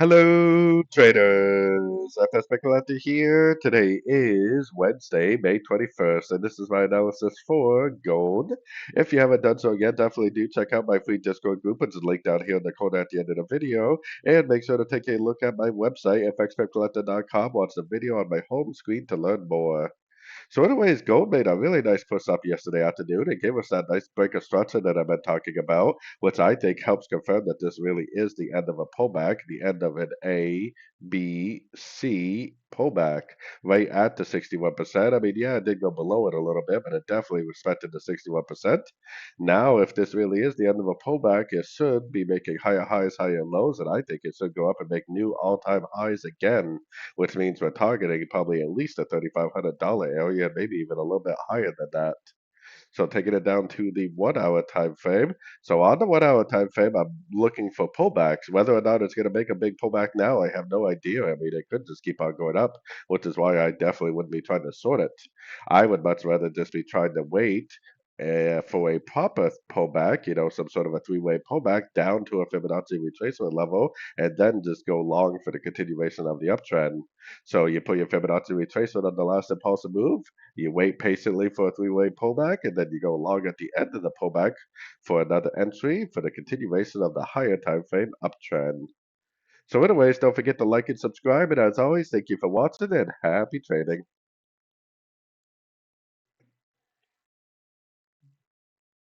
Hello, traders. FX Pip Collector here. Today is Wednesday, May 21st, and this is my analysis for gold. If you haven't done so yet, definitely do check out my free Discord group, which is linked down here in the corner at the end of the video. And make sure to take a look at my website, fxpipcollector.com. Watch the video on my home screen to learn more. So anyways, gold made a really nice push up yesterday afternoon. It gave us that nice break of structure that I've been talking about, which I think helps confirm that this really is the end of a pullback, the end of an A, B, C pullback right at the 61%. I mean, yeah, it did go below it a little bit, but it definitely respected the 61%. Now, if this really is the end of a pullback, it should be making higher highs, higher lows, and I think it should go up and make new all-time highs again, which means we're targeting probably at least a $3,500 area, maybe even a little bit higher than that. So taking it down to the 1 hour time frame. So on the 1 hour time frame, I'm looking for pullbacks. Whether or not it's going to make a big pullback now, I have no idea. I mean, it could just keep on going up, which is why I definitely wouldn't be trying to sort it. I would much rather just be trying to wait for a proper pullback, some sort of a three-way pullback down to a Fibonacci retracement level, and then just go long for the continuation of the uptrend. So you put your Fibonacci retracement on the last impulsive move, you wait patiently for a three-way pullback, and then you go long at the end of the pullback for another entry for the continuation of the higher time frame uptrend. So anyways, don't forget to like and subscribe, and as always, thank you for watching and happy trading.